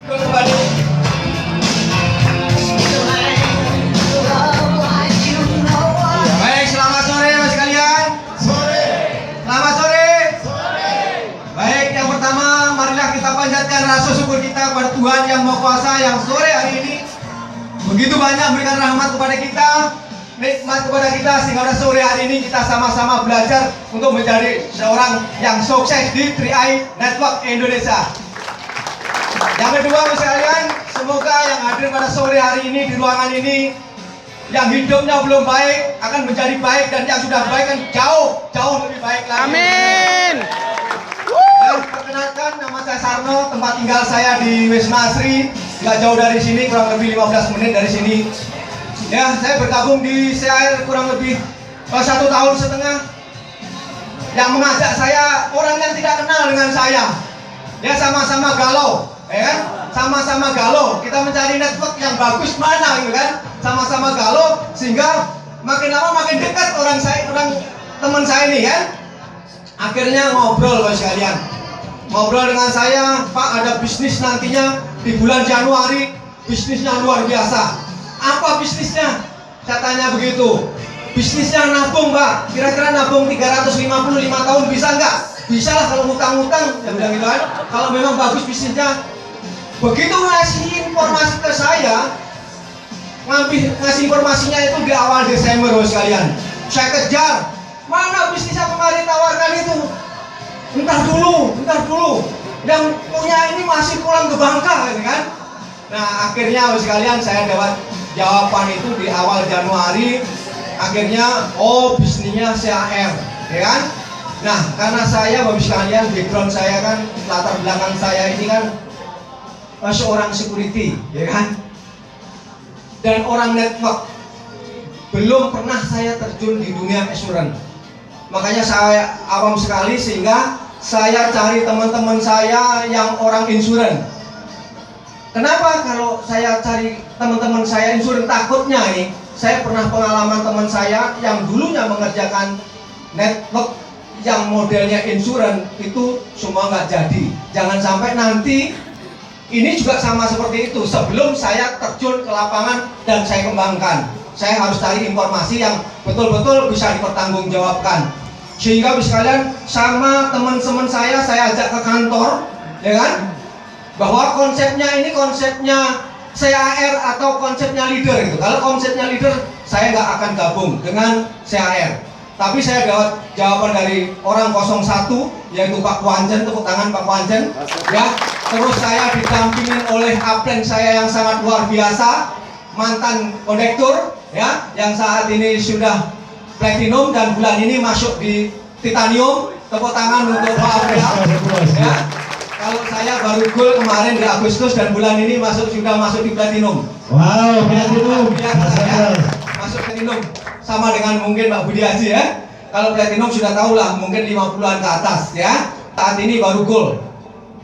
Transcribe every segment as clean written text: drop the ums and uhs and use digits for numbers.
Baik, selamat sore mas sekalian. Selamat sore. Baik, yang pertama marilah kita panjatkan rasa syukur kita kepada Tuhan yang Maha Kuasa yang sore hari ini begitu banyak memberikan rahmat kepada kita, nikmat kepada kita, sehingga pada sore hari ini kita sama-sama belajar untuk menjadi seorang yang sukses di 3i Network Indonesia. Yang kedua mas sekalian, semoga yang hadir pada sore hari ini di ruangan ini yang hidupnya belum baik akan menjadi baik, dan yang sudah baik kan jauh lebih baik lagi. Amin. Dan perkenalkan, nama saya Sarno, tempat tinggal saya di Wisma Asri, nggak jauh dari sini, kurang lebih 15 menit dari sini. Ya, saya bergabung di CAR kurang lebih 1,5 tahun. Yang mengajak saya orang yang tidak kenal dengan saya. Ya, sama-sama galau, ya kan? Sama-sama galau. Kita mencari network yang bagus mana, gitu kan? Sama-sama galau, sehingga makin lama makin dekat orang teman saya ini, kan? Akhirnya ngobrol bos sekalian. Ngobrol dengan saya, Pak, ada bisnis nantinya di bulan Januari, bisnisnya luar biasa. Apa bisnisnya? Saya tanya begitu. Bisnisnya nabung, Pak. Kira-kira nabung 355 tahun bisa nggak? Bisa lah kalau ngutang-ngutang. Saya bilang gitu kan. Kalau memang bagus bisnisnya. Begitu ngasih informasi ke saya, ngasih informasinya itu di awal Desember bos sekalian. Saya kejar. Mana bisnisnya kemarin tawarkan itu? Entar dulu. Yang punya ini masih pulang ke Bangka, gitu kan? Nah, akhirnya sekalian saya dapat jawaban itu di awal Januari. Akhirnya, bisnisnya CAR, ya kan? Nah, karena saya, Bapak sekalian, background saya kan, latar belakang saya ini kan seorang security, ya kan? Dan orang network. Belum pernah saya terjun di dunia insurance. Makanya saya awam sekali, sehingga saya cari teman-teman saya yang orang insurance. Kenapa kalau saya cari teman-teman saya insurance? Takutnya nih, saya pernah pengalaman teman saya yang dulunya mengerjakan network yang modelnya insurance itu semua nggak jadi. Jangan sampai nanti ini juga sama seperti itu. Sebelum saya terjun ke lapangan dan saya kembangkan, saya harus cari informasi yang betul-betul bisa dipertanggungjawabkan. Sehingga sekalian sama teman-teman saya ajak ke kantor, ya kan? Bahwa konsepnya ini konsepnya CAR atau konsepnya leader gitu. Kalau konsepnya leader, saya nggak akan gabung dengan CAR. Tapi saya dapat jawaban dari orang 01, yaitu Pak Kuanjen, tepuk tangan Pak Kuanjen. Ya, terus saya didampingin oleh upline saya yang sangat luar biasa, mantan kondektur, ya, yang saat ini sudah platinum dan bulan ini masuk di titanium. Tepuk tangan untuk Pak April. Ya. Kalau saya baru gold kemarin di Agustus dan bulan ini sudah masuk di platinum. Wow, platinum. Ya, masuk platinum. Sama dengan mungkin Pak Budi Haji, ya. Kalau platinum sudah tahu lah, mungkin 50-an ke atas, ya. Saat ini baru gold.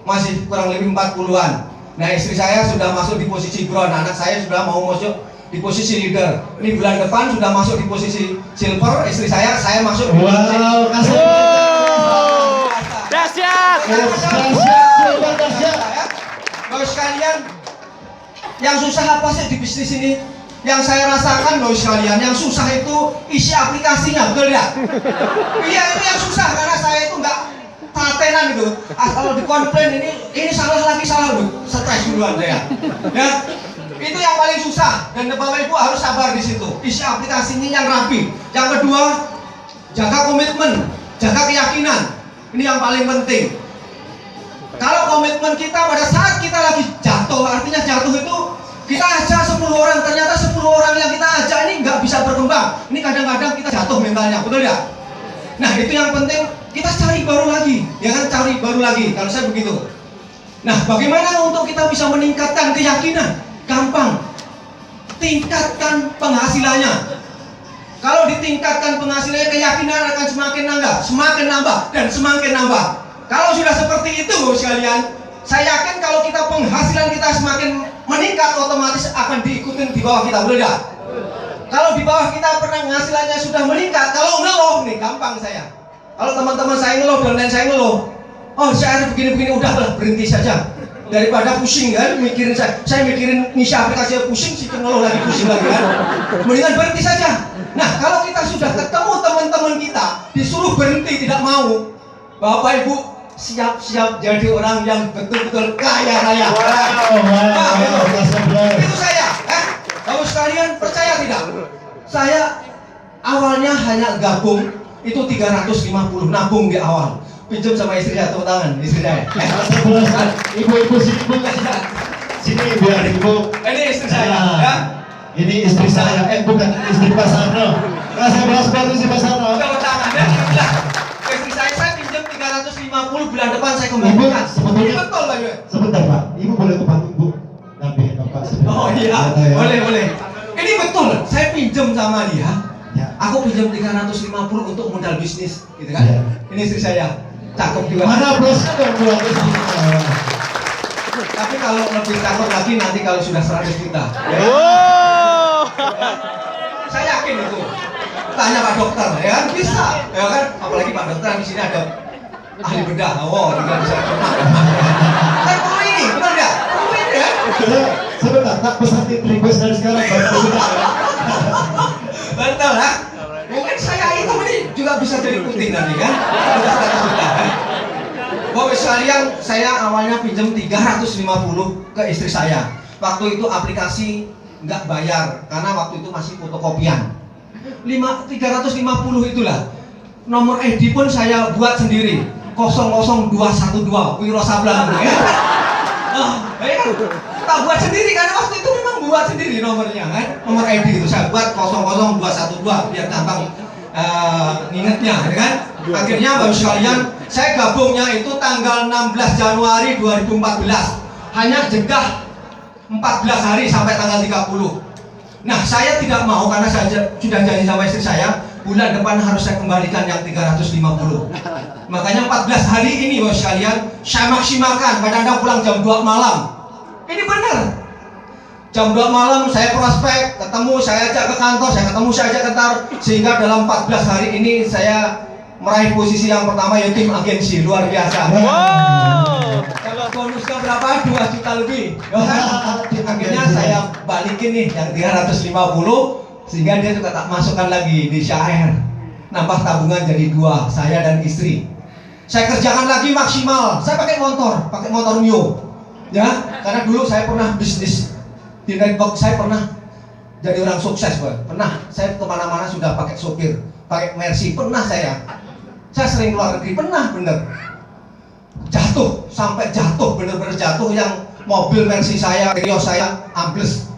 Masih kurang lebih 40-an. Nah, istri saya sudah masuk di posisi bronze. Anak saya sudah mau masuk di posisi leader. Ini bulan depan sudah masuk di posisi silver. Istri saya masuk di posisi. Wow, kasih. Dahsyat. Bapak sekalian, yang susah apa sih di bisnis ini? Yang saya rasakan loh sekalian, yang susah itu isi aplikasinya, betul ya? Iya, itu yang susah karena saya itu nggak patenan gitu. Kalau dikomplain ini salah lagi loh, stres duluan saya. Ya, itu yang paling susah, dan Bapak Ibu harus sabar di situ. Isi aplikasinya yang rapi. Yang kedua, jaga komitmen, jaga keyakinan. Ini yang paling penting. Kalau komitmen kita pada saat kita lagi jatuh, artinya jatuh itu kita ajak 10 orang, ternyata 10 orang yang kita ajak ini nggak bisa berkembang. Ini kadang-kadang kita jatuh mentalnya, betul ya? Nah, itu yang penting, kita cari baru lagi, ya kan? Cari baru lagi, kalau saya begitu. Nah, bagaimana untuk kita bisa meningkatkan keyakinan? Gampang, tingkatkan penghasilannya. Kalau ditingkatkan penghasilannya, keyakinan akan semakin nambah, dan semakin nambah. Kalau sudah seperti itu sekalian, saya yakin kalau kita penghasilan kita semakin meningkat, otomatis akan diikutin di bawah kita, betul tidak? Kalau di bawah kita penghasilannya sudah meningkat, kalau ngeluh nih, gampang saya. Kalau teman-teman saya ngeluh dan lain saya ngeluh, oh saya begini-begini, udah berhenti saja. daripada pusing kan, mikirin saya mikirin ngisi aplikasi pusing, si ngeluh lagi pusing lagi kan. Mendingan berhenti saja. Nah, kalau kita sudah ketemu teman-teman kita, disuruh berhenti tidak mau, Bapak Ibu siap-siap jadi orang yang betul-betul kaya raya. Itu saya. Kamu sekalian percaya tidak? Saya awalnya hanya gabung itu 350 nabung di awal. Pinjam sama istri saya, tepuk tangan istri saya. Ibu-ibu sini biar ibu. Ini istri saya, ya. Ini istri saya, bukan istri Pak Sarno. Saya belas istri Pak Sarno. Tepuk tangan ya. Inilah istri saya pinjam 350, bulan depan saya kembalikan. Sebetulnya Betul Pak Yue. Sebentar Pak, ibu boleh ke panggung Bu. Nanti Bapak. Oh iya, boleh. Ini betul, saya pinjam sama dia. Ya. Aku pinjam 350 untuk modal bisnis, gitu kan? Ya. Ini istri saya, cakep juga. Mana bosnya dong Bu? Tapi kalau lebih cakep lagi nanti kalau sudah 100 juta. Ya. Saya yakin itu. Tanya Pak Dokter, ya kan? Bisa, ya kan? Apalagi Pak Dokter di sini ada ahli bedah. Oh, juga bisa. Kan perlu ini, benar nggak? Perlu ini ya? Sebentar, tak pesan request dari sekarang Bapak sudah. Betul lah. Mungkin saya itu ini juga bisa jadi putih nanti kan? Sudah 100 juta. Bapak sekalian, saya awalnya pinjam 350 ke istri saya. Waktu itu aplikasi nggak bayar karena waktu itu masih fotokopian. 350 itulah. Nomor ID pun saya buat sendiri. 00212 Wiro Sablan ya. Tak buat sendiri karena waktu itu memang buat sendiri nomornya kan. Nomor ID itu saya buat 00212 biar gampang ngingetnya ya kan. Akhirnya Bapak sekalian, saya gabungnya itu tanggal 16 Januari 2014. Hanya jeda 14 hari sampai tanggal 30. Nah, saya tidak mau karena saya sudah janji sama istri saya, bulan depan harus saya kembalikan yang 350. Makanya 14 hari ini Bapak sekalian, saya maksimalkan. Kadang-kadang pulang jam 2 malam. Ini benar. Jam 2 malam saya prospek, ketemu, saya ajak ke kantor, saya ketemu, saya ajak ke kantor. Sehingga dalam 14 hari ini saya meraih posisi yang pertama yaitu tim agensi, luar biasa. Wow. Kalau bonusnya berapa? 2 juta lebih. Akhirnya saya balikin nih yang 350 sehingga dia juga tak masukkan lagi di syair. Nambah tabungan jadi 2, saya dan istri. Saya kerjakan lagi maksimal. Saya pakai motor Mio. Ya, karena dulu saya pernah bisnis di network, saya pernah jadi orang sukses, Boy. Pernah, saya kemana-mana sudah pakai sopir, pakai Mercy, pernah saya sering keluar negeri, pernah bener jatuh, sampai jatuh, bener-bener jatuh yang mobil Mercy saya, Rio saya ambles,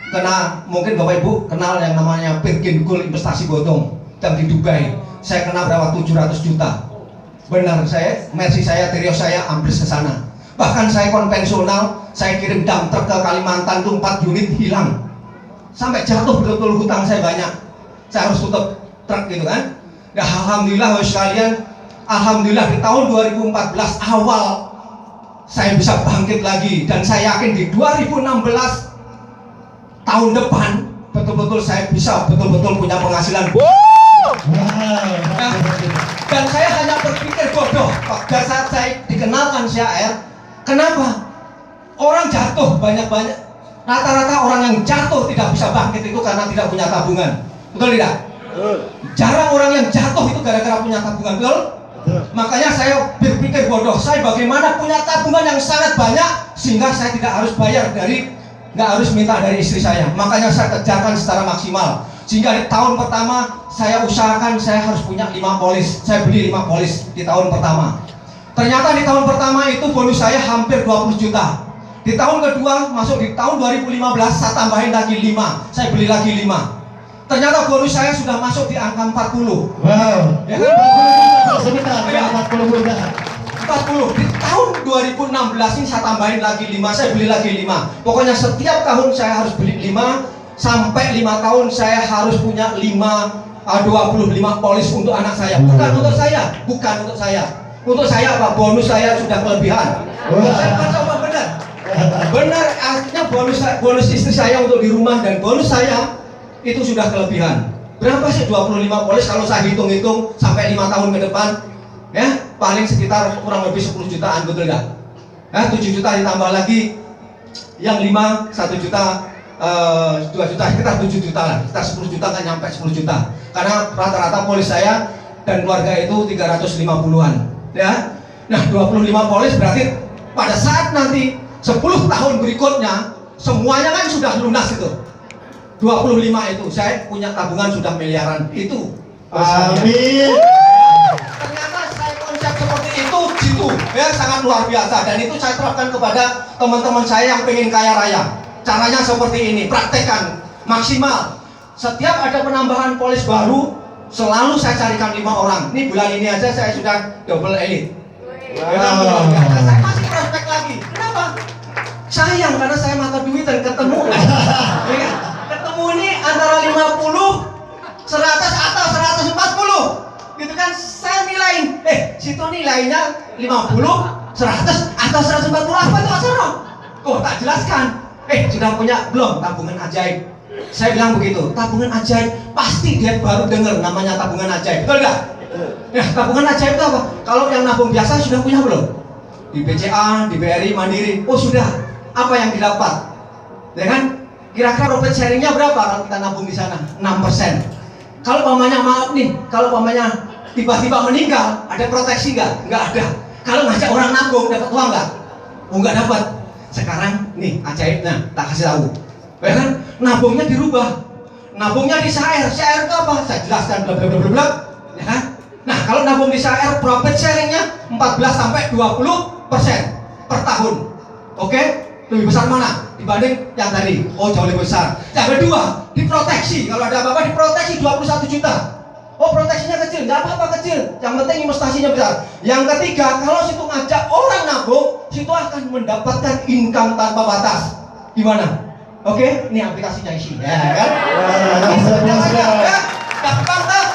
kena, mungkin Bapak Ibu kenal yang namanya Virgin Gold investasi bodong yang di Dubai. Saya kena berapa? 700 juta. Benar, saya Mercy saya, Rio saya ambles ke sana. Bahkan saya konvensional, saya kirim dump truck ke Kalimantan tuh 4 unit hilang. Sampai jatuh betul-betul hutang saya banyak. Saya harus tutup truk gitu kan. Ya alhamdulillah sekalian, alhamdulillah di tahun 2014 awal saya bisa bangkit lagi dan saya yakin di 2016 tahun depan betul-betul saya bisa betul-betul punya penghasilan. Nah, dan saya hanya berpikir bodoh pada saat saya dikenalkan syair. Kenapa? Orang jatuh banyak-banyak. Rata-rata orang yang jatuh tidak bisa bangkit itu karena tidak punya tabungan. Betul tidak? Jarang orang yang jatuh itu gara-gara punya tabungan. Betul? Makanya saya berpikir bodoh. Saya bagaimana punya tabungan yang sangat banyak sehingga saya tidak harus bayar nggak harus minta dari istri saya. Makanya saya kerjakan secara maksimal. Sehingga di tahun pertama saya usahakan saya harus punya 5 polis. Saya beli 5 polis di tahun pertama. Ternyata di tahun pertama itu bonus saya hampir 20 juta. Di tahun kedua, masuk di tahun 2015, saya tambahin lagi 5. Saya beli lagi 5. Ternyata bonus saya sudah masuk di angka 40. Wow. Ya kan? 40 juta. 40. Di tahun 2016 ini saya tambahin lagi 5. Saya beli lagi 5. Pokoknya setiap tahun saya harus beli 5. Sampai 5 tahun saya harus punya 25 polis untuk anak saya. Bukan untuk saya. Bukan untuk saya. Untuk saya apa? Bonus saya sudah kelebihan. Saya coba benar. Benar, artinya bonus istri saya untuk di rumah dan bonus saya itu sudah kelebihan. Berapa sih 25 polis kalau saya hitung-hitung sampai 5 tahun ke depan? Ya, paling sekitar kurang lebih 10 jutaan, betul nggak? Nah, 7 juta ditambah lagi yang 5, 1 juta, 2 juta, sekitar 7 juta lah, sekitar 10 juta kan nyampe 10 juta. Karena rata-rata polis saya dan keluarga itu 350-an, ya. Nah, 25 polis berarti pada saat nanti 10 tahun berikutnya semuanya kan sudah lunas itu. 25 itu saya punya tabungan sudah miliaran itu. Amin. Ternyata saya konsep seperti itu gitu, ya sangat luar biasa, dan itu saya terapkan kepada teman-teman saya yang pengen kaya raya. Caranya seperti ini, praktekkan maksimal. Setiap ada penambahan polis baru, selalu saya carikan 5 orang. Ini bulan ini aja saya sudah double elite. Wow. Saya masih prospek lagi. Kenapa? Sayang karena saya mata duit dan ketemu. Ya, ketemu ini antara 50, 100 atau 140. Gitu kan saya nilaiin. Situ nilainya 50, 100 atau 140 apa itu Mas Sarno? Kok tak jelaskan? Sudah punya belum tabungan ajaib? Saya bilang begitu, tabungan ajaib pasti dia baru dengar namanya tabungan ajaib, betul nggak? Ya, tabungan ajaib itu apa? Kalau yang nabung biasa sudah punya belum? Di BCA, di BRI, Mandiri, oh sudah. Apa yang didapat? Ya kan? Kira-kira profit sharingnya berapa kalau kita nabung di sana? 6%. Kalau pamannya maaf nih, kalau pamannya tiba-tiba meninggal, ada proteksi nggak? Nggak ada. Kalau ngajak orang nabung, dapat uang nggak? Oh nggak dapat. Sekarang nih ajaibnya, tak kasih tahu. Ya kan? Nabungnya dirubah. Nabungnya di SHR. SHR itu apa? Saya jelaskan bla bla bla bla bla. Ya kan? Nah, kalau nabung di SHR, profit sharingnya 14 sampai 20% per tahun. Oke? Lebih besar mana dibanding yang tadi? Oh, jauh lebih besar. Yang kedua, diproteksi. Kalau ada apa-apa diproteksi 21 juta. Oh, proteksinya kecil, nggak apa-apa kecil. Yang penting investasinya besar. Yang ketiga, kalau situ ngajak orang nabung, situ akan mendapatkan income tanpa batas. Gimana? Oke, ini aplikasinya isi, ya kan? Gampang tak?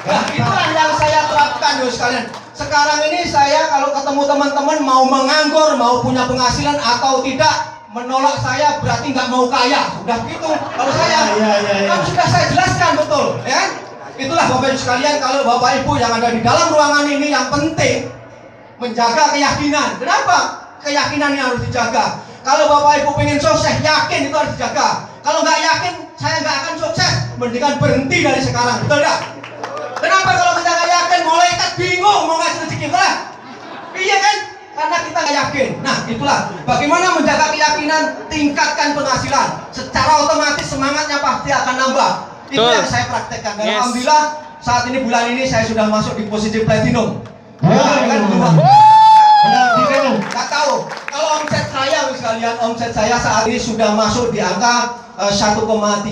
Nah, itulah yang saya terapkan loh sekalian. Sekarang ini saya kalau ketemu teman-teman mau menganggur, mau punya penghasilan atau tidak, menolak saya berarti nggak mau kaya. Sudah gitu. Kalau saya, kan sudah saya jelaskan betul, ya. Itulah Bapak Ibu sekalian, kalau Bapak Ibu yang ada di dalam ruangan ini yang penting menjaga keyakinan. Kenapa? Keyakinan yang harus dijaga. Kalau Bapak Ibu pengen sukses, yakin itu harus dijaga. Kalau nggak yakin, saya nggak akan sukses. Mendingan berhenti dari sekarang, betul nggak? Kenapa kalau kita nggak yakin, malaikat bingung mau ngasih rezeki, betul? Iya kan? Karena kita nggak yakin. Nah, itulah bagaimana menjaga keyakinan, tingkatkan penghasilan. Secara otomatis semangatnya pasti akan nambah. Itu yang saya praktekkan. Dan alhamdulillah saat ini bulan ini saya sudah masuk di posisi platinum. Ya, kan dua. Nggak tahu. Kalau omset saya sekalian, omset saya saat ini sudah masuk di angka 1,3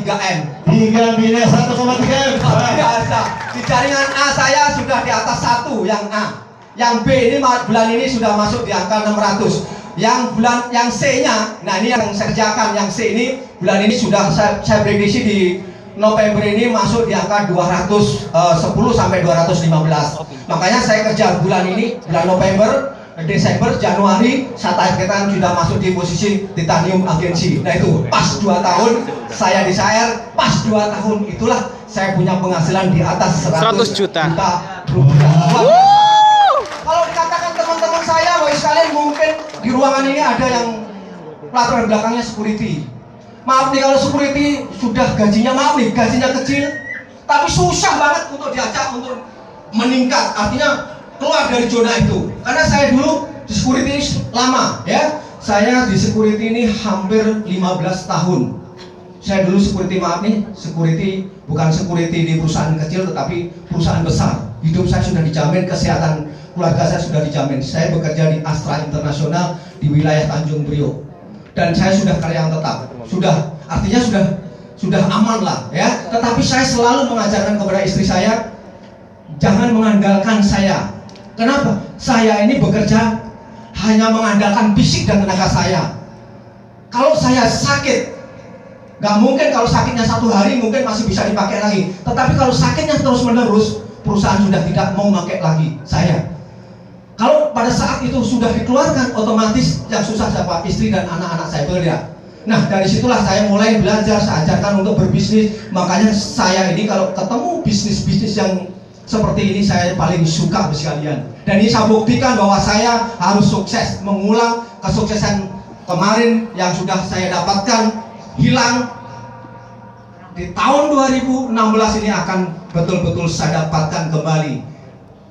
M. 3 miliar 1,3 M. Biasa. Di jaringan A saya sudah di atas 1 yang A. Yang B ini bulan ini sudah masuk di angka 600. Yang C-nya, nah ini yang saya kerjakan, yang C ini bulan ini sudah saya prediksi di November ini masuk di angka 210 sampai 215. Makanya saya kerja bulan ini, bulan November, Desember, Januari, saya targetkan sudah masuk di posisi titanium agensi. Nah itu pas 2 tahun saya di SHR, pas 2 tahun itulah saya punya penghasilan di atas 100 juta rupiah. Kalau dikatakan teman-teman saya, bagi sekalian mungkin di ruangan ini ada yang latar belakangnya security. Maaf nih kalau security sudah gajinya, maaf nih gajinya kecil, tapi susah banget untuk diajak untuk meningkat. Artinya keluar dari zona itu. Karena saya dulu di security lama, ya. Saya di security ini hampir 15 tahun. Saya dulu security, maaf nih, security bukan security di perusahaan kecil, tetapi perusahaan besar. Hidup saya sudah dijamin, kesehatan keluarga saya sudah dijamin. Saya bekerja di Astra Internasional di wilayah Tanjung Priok. Dan saya sudah karyawan tetap, artinya sudah aman lah, ya. Tetapi saya selalu mengajarkan kepada istri saya, jangan mengandalkan saya. Kenapa? Saya ini bekerja hanya mengandalkan fisik dan tenaga saya. Kalau saya sakit, nggak mungkin kalau sakitnya 1 hari mungkin masih bisa dipakai lagi. Tetapi kalau sakitnya terus menerus, perusahaan sudah tidak mau pakai lagi saya. Kalau pada saat itu sudah dikeluarkan, otomatis yang susah siapa? Istri dan anak-anak saya, betul ya? Nah, dari situlah saya mulai belajar, saya ajarkan untuk berbisnis. Makanya saya ini kalau ketemu bisnis-bisnis yang seperti ini, saya paling suka sekalian. Dan ini saya buktikan bahwa saya harus sukses mengulang kesuksesan kemarin yang sudah saya dapatkan hilang. Di tahun 2016 ini akan betul-betul saya dapatkan kembali.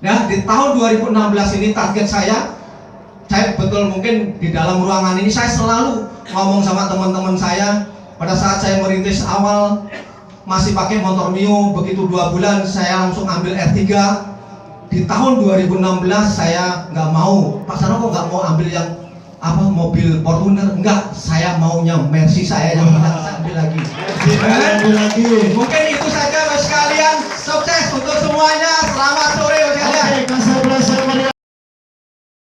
Ya, di tahun 2016 ini target saya betul mungkin di dalam ruangan ini saya selalu ngomong sama teman-teman saya. Pada saat saya merintis awal masih pakai motor Mio, begitu 2 bulan saya langsung ambil R3. Di tahun 2016 saya nggak mau, Pak Sarno kok nggak mau ambil yang mobil Fortuner? Enggak, saya maunya Mercy saya yang saya ambil lagi. Ambil lagi. Mungkin itu saja Bapak sekalian, sukses untuk semuanya, selamat sore.